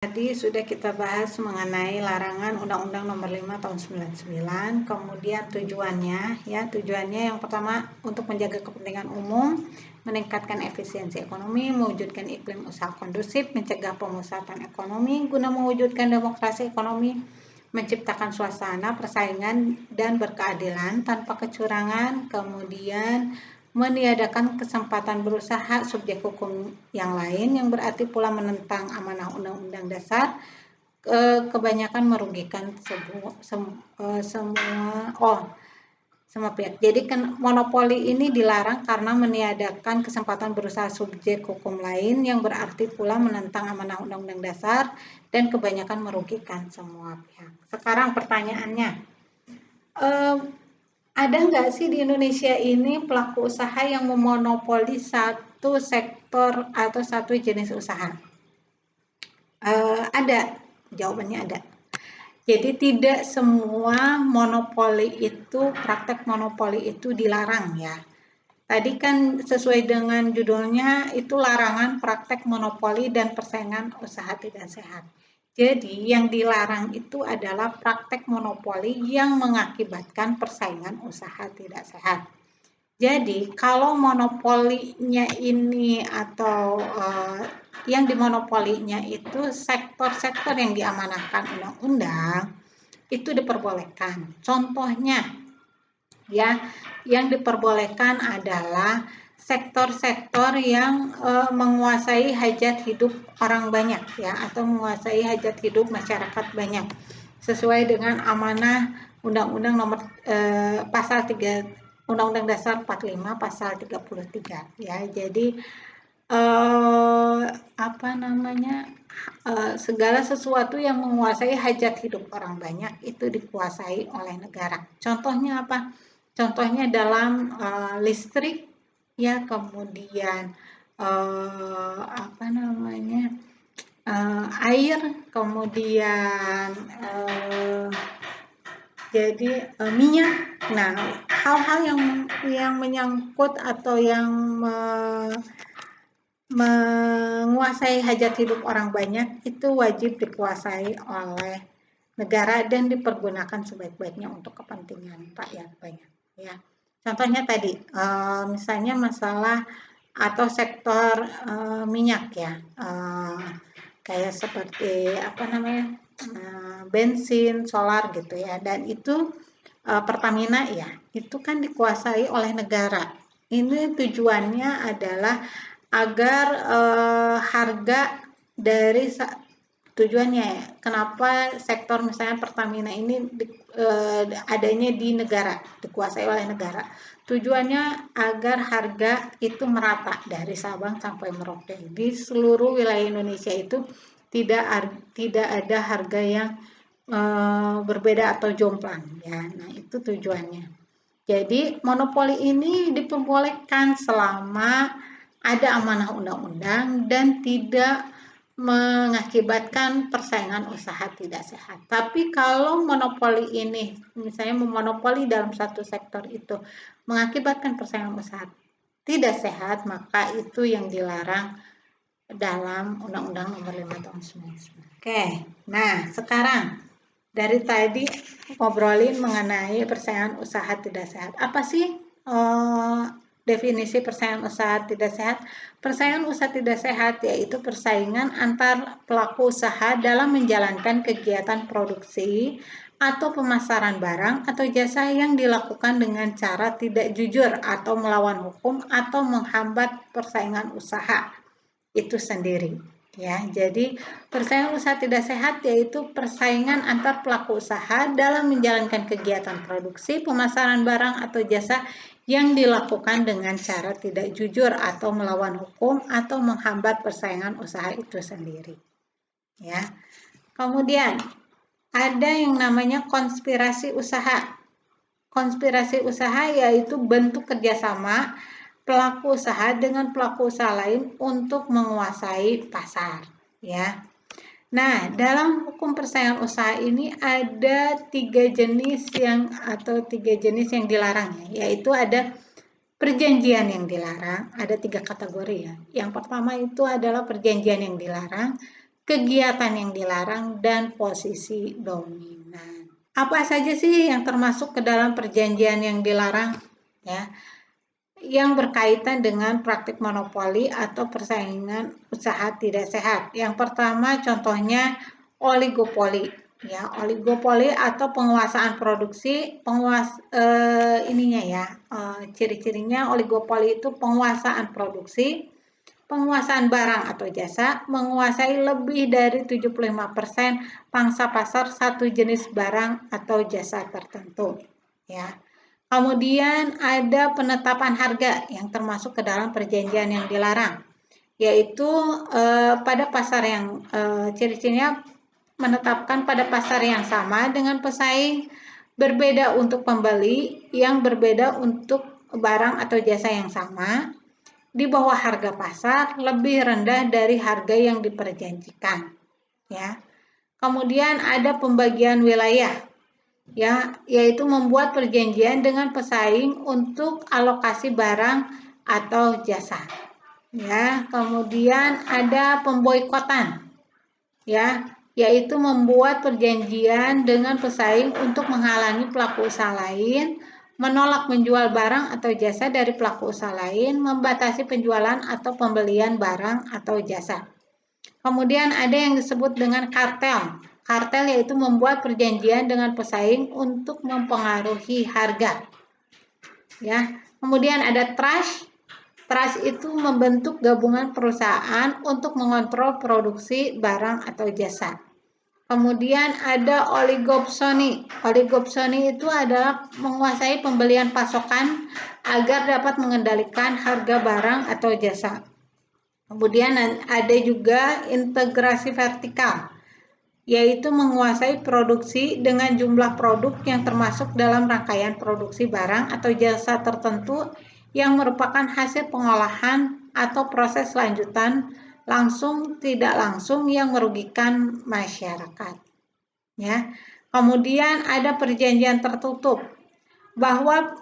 Tadi sudah kita bahas mengenai larangan Undang-Undang Nomor 5 Tahun 99, kemudian tujuannya yang pertama untuk menjaga kepentingan umum, meningkatkan efisiensi ekonomi, mewujudkan iklim usaha kondusif, mencegah pemusatan ekonomi guna mewujudkan demokrasi ekonomi, menciptakan suasana persaingan dan berkeadilan tanpa kecurangan, kemudian meniadakan kesempatan berusaha subjek hukum yang lain yang berarti pula menentang amanah Undang-Undang Dasar, kebanyakan merugikan semua pihak. Jadi monopoli ini dilarang karena meniadakan kesempatan berusaha subjek hukum lain yang berarti pula menentang amanah Undang-Undang Dasar dan kebanyakan merugikan semua pihak. Sekarang pertanyaannya, ada nggak sih di Indonesia ini pelaku usaha yang memonopoli satu sektor atau satu jenis usaha? Ada, jawabannya ada. Jadi tidak semua praktek monopoli itu dilarang ya. Tadi kan sesuai dengan judulnya itu larangan praktek monopoli dan persaingan usaha tidak sehat. Jadi yang dilarang itu adalah praktek monopoli yang mengakibatkan persaingan usaha tidak sehat. Jadi kalau monopolinya ini atau yang dimonopolinya itu sektor-sektor yang diamanahkan undang-undang itu diperbolehkan. Contohnya ya, yang diperbolehkan adalah sektor-sektor yang menguasai hajat hidup orang banyak ya, atau menguasai hajat hidup masyarakat banyak sesuai dengan amanah Undang-Undang Nomor Pasal 3 Undang-Undang Dasar 45 Pasal 33 ya. Jadi segala sesuatu yang menguasai hajat hidup orang banyak itu dikuasai oleh negara. Contohnya apa? Contohnya dalam listrik ya, kemudian air, kemudian minyak. Nah, hal-hal yang menyangkut atau yang menguasai hajat hidup orang banyak itu wajib dikuasai oleh negara dan dipergunakan sebaik-baiknya untuk kepentingan rakyat banyak ya. Contohnya tadi misalnya masalah atau sektor minyak ya, kayak seperti bensin, solar gitu ya, dan itu Pertamina ya, itu kan dikuasai oleh negara. Ini tujuannya adalah agar harga dari tujuannya kenapa sektor misalnya Pertamina ini adanya di negara, dikuasai oleh negara. Tujuannya agar harga itu merata dari Sabang sampai Merauke. Di seluruh wilayah Indonesia itu tidak ada harga yang berbeda atau jomplang ya. Nah, itu tujuannya. Jadi monopoli ini diperbolehkan selama ada amanah undang-undang dan tidak mengakibatkan persaingan usaha tidak sehat. Tapi kalau monopoli ini misalnya memonopoli dalam satu sektor itu mengakibatkan persaingan usaha tidak sehat, maka itu yang dilarang dalam Undang-Undang Nomor 5 Tahun 99. Oke, nah sekarang dari tadi ngobrolin mengenai persaingan usaha tidak sehat. Apa sih definisi persaingan usaha tidak sehat? Persaingan usaha tidak sehat yaitu persaingan antar pelaku usaha dalam menjalankan kegiatan produksi atau pemasaran barang atau jasa yang dilakukan dengan cara tidak jujur atau melawan hukum atau menghambat persaingan usaha itu sendiri. Ya, jadi persaingan usaha tidak sehat yaitu persaingan antar pelaku usaha dalam menjalankan kegiatan produksi, pemasaran barang atau jasa yang dilakukan dengan cara tidak jujur atau melawan hukum atau menghambat persaingan usaha itu sendiri. Ya. Kemudian ada yang namanya konspirasi usaha. Konspirasi usaha yaitu bentuk kerjasama pelaku usaha dengan pelaku usaha lain untuk menguasai pasar ya. Nah, dalam hukum persaingan usaha ini ada tiga jenis yang dilarang ya, yaitu ada perjanjian yang dilarang, ada 3 kategori ya. Yang pertama itu adalah perjanjian yang dilarang, kegiatan yang dilarang, dan posisi dominan. Apa saja sih yang termasuk ke dalam perjanjian yang dilarang? Ya, yang berkaitan dengan praktik monopoli atau persaingan usaha tidak sehat. Yang pertama contohnya oligopoli. Ya, oligopoli atau penguasaan produksi, ciri-cirinya oligopoli itu penguasaan produksi, penguasaan barang atau jasa, menguasai lebih dari 75% pangsa pasar satu jenis barang atau jasa tertentu. Ya. Kemudian ada penetapan harga yang termasuk ke dalam perjanjian yang dilarang, yaitu pada pasar yang ciri-cirinya menetapkan pada pasar yang sama dengan pesaing, berbeda untuk pembeli, yang berbeda untuk barang atau jasa yang sama, di bawah harga pasar, lebih rendah dari harga yang diperjanjikan. Ya. Kemudian ada pembagian wilayah, ya, yaitu membuat perjanjian dengan pesaing untuk alokasi barang atau jasa. Ya, kemudian ada pemboikotan, ya, yaitu membuat perjanjian dengan pesaing untuk menghalangi pelaku usaha lain, menolak menjual barang atau jasa dari pelaku usaha lain, membatasi penjualan atau pembelian barang atau jasa. Kemudian ada yang disebut dengan kartel. Kartel yaitu membuat perjanjian dengan pesaing untuk mempengaruhi harga. Ya. Kemudian ada trust. Trust itu membentuk gabungan perusahaan untuk mengontrol produksi barang atau jasa. Kemudian ada oligopsoni. Oligopsoni itu adalah menguasai pembelian pasokan agar dapat mengendalikan harga barang atau jasa. Kemudian ada juga integrasi vertikal, yaitu menguasai produksi dengan jumlah produk yang termasuk dalam rangkaian produksi barang atau jasa tertentu yang merupakan hasil pengolahan atau proses lanjutan langsung tidak langsung yang merugikan masyarakat. Ya. Kemudian ada perjanjian tertutup bahwa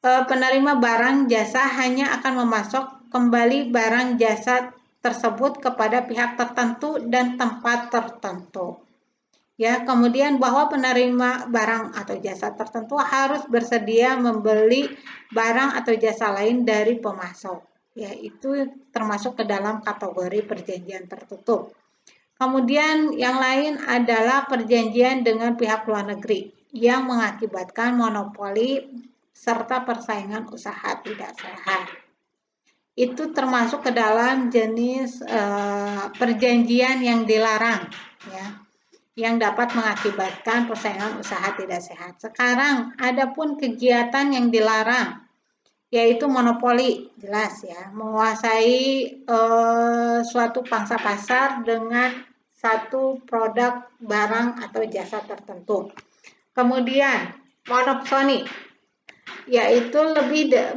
penerima barang jasa hanya akan memasok kembali barang jasa tersebut kepada pihak tertentu dan tempat tertentu. Ya, kemudian bahwa penerima barang atau jasa tertentu harus bersedia membeli barang atau jasa lain dari pemasok. Ya, itu termasuk ke dalam kategori perjanjian tertutup. Kemudian yang lain adalah perjanjian dengan pihak luar negeri yang mengakibatkan monopoli serta persaingan usaha tidak sehat. Itu termasuk ke dalam jenis perjanjian yang dilarang, ya, yang dapat mengakibatkan persaingan usaha tidak sehat. Sekarang adapun kegiatan yang dilarang, yaitu monopoli, jelas ya, menguasai suatu pangsa pasar dengan satu produk, barang atau jasa tertentu. Kemudian monopsoni, yaitu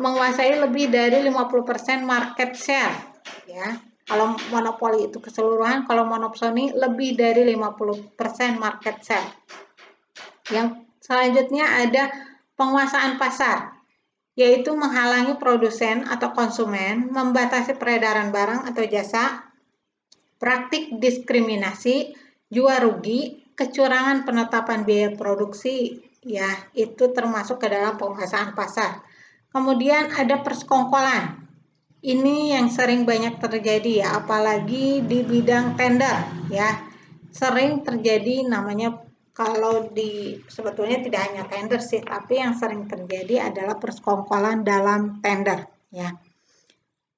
menguasai lebih dari 50% market share, ya. Kalau monopoli itu keseluruhan, kalau monopsoni lebih dari 50% market share. Yang selanjutnya ada penguasaan pasar, yaitu menghalangi produsen atau konsumen, membatasi peredaran barang atau jasa, praktik diskriminasi, jual rugi, kecurangan penetapan biaya produksi, ya, itu termasuk ke dalam penguasaan pasar. Kemudian ada persekongkolan. Ini yang sering banyak terjadi, ya, apalagi di bidang tender, ya. Sering terjadi namanya, kalau sebetulnya tidak hanya tender sih, tapi yang sering terjadi adalah persekongkolan dalam tender, ya.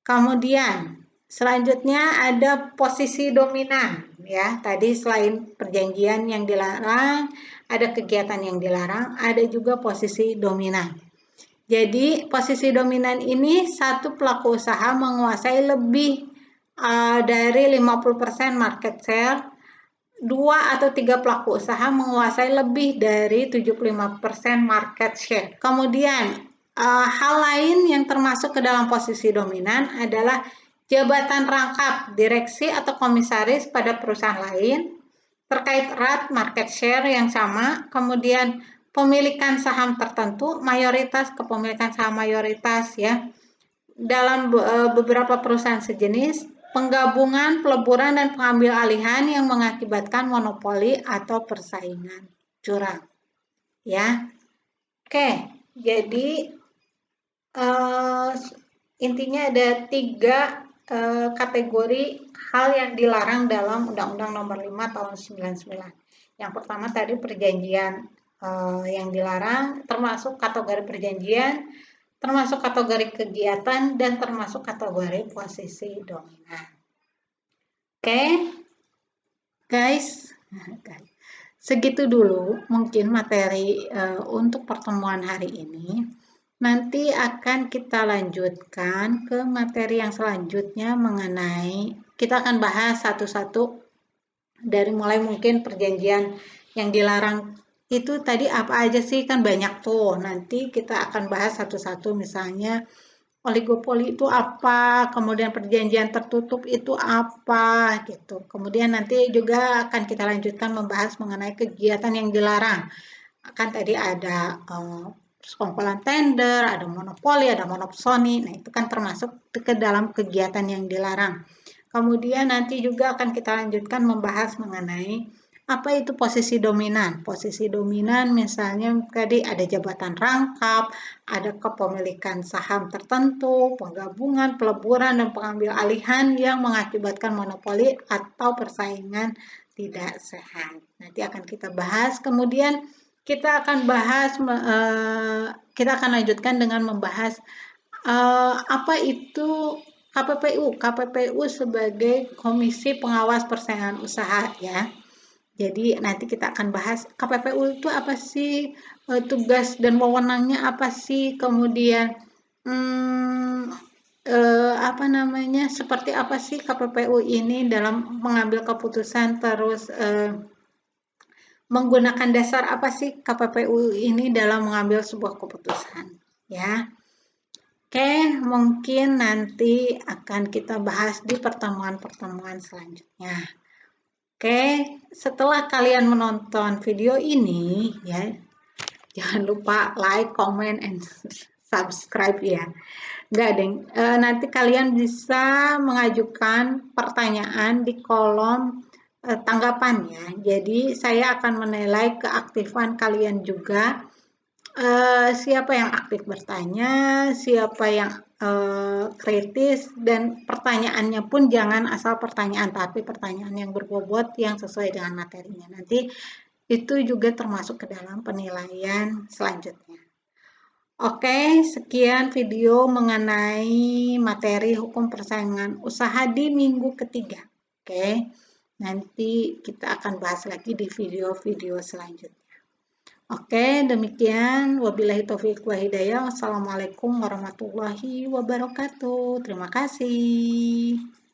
Kemudian selanjutnya ada posisi dominan, ya. Tadi selain perjanjian yang dilarang, ada kegiatan yang dilarang, ada juga posisi dominan. Jadi posisi dominan ini satu pelaku usaha menguasai lebih dari 50% market share, 2 atau 3 pelaku usaha menguasai lebih dari 75% market share. Kemudian hal lain yang termasuk ke dalam posisi dominan adalah jabatan rangkap, direksi atau komisaris pada perusahaan lain, terkait erat market share yang sama, kemudian pemilikan saham tertentu, mayoritas kepemilikan saham mayoritas, ya, dalam beberapa perusahaan sejenis, penggabungan, peleburan, dan pengambil alihan yang mengakibatkan monopoli atau persaingan curang. Ya, oke. Jadi intinya ada 3 kategori hal yang dilarang dalam Undang-Undang Nomor 5 Tahun 99. Yang pertama tadi perjanjian yang dilarang, termasuk kategori perjanjian, termasuk kategori kegiatan, dan termasuk kategori posisi dominan. Oke, guys, segitu dulu mungkin materi untuk pertemuan hari ini. Nanti akan kita lanjutkan ke materi yang selanjutnya mengenai, kita akan bahas satu-satu dari mulai mungkin perjanjian yang dilarang itu tadi apa aja sih, kan banyak tuh. Nanti kita akan bahas satu-satu, misalnya oligopoli itu apa, kemudian perjanjian tertutup itu apa gitu. Kemudian nanti juga akan kita lanjutkan membahas mengenai kegiatan yang dilarang. Kan tadi ada sekongkolan tender, ada monopoli, ada monopsoni. Nah, itu kan termasuk ke dalam kegiatan yang dilarang. Kemudian nanti juga akan kita lanjutkan membahas mengenai apa itu posisi dominan. Posisi dominan misalnya tadi ada jabatan rangkap, ada kepemilikan saham tertentu, penggabungan, peleburan, dan pengambil alihan yang mengakibatkan monopoli atau persaingan tidak sehat. Nanti akan kita bahas. Kemudian kita akan bahas, kita akan lanjutkan dengan membahas apa itu KPPU. KPPU sebagai Komisi Pengawas Persaingan Usaha ya. Jadi nanti kita akan bahas KPPU itu apa sih, tugas dan wewenangnya apa sih, kemudian apa namanya, seperti apa sih KPPU ini dalam mengambil keputusan, terus menggunakan dasar apa sih KPPU ini dalam mengambil sebuah keputusan ya. Oke, mungkin nanti akan kita bahas di pertemuan-pertemuan selanjutnya. Oke, setelah kalian menonton video ini ya, jangan lupa like, comment, and subscribe ya. Enggak, Deng. Nanti kalian bisa mengajukan pertanyaan di kolom tanggapan ya. Jadi saya akan menilai keaktifan kalian juga. Siapa yang aktif bertanya, siapa yang kritis, dan pertanyaannya pun jangan asal pertanyaan, tapi pertanyaan yang berbobot yang sesuai dengan materinya. Nanti itu juga termasuk ke dalam penilaian selanjutnya. Oke, sekian video mengenai materi hukum persaingan usaha di minggu ketiga. Oke, nanti kita akan bahas lagi di video-video selanjutnya. Oke, demikian. Wabillahi taufiq wa hidayah. Wassalamualaikum warahmatullahi wabarakatuh. Terima kasih.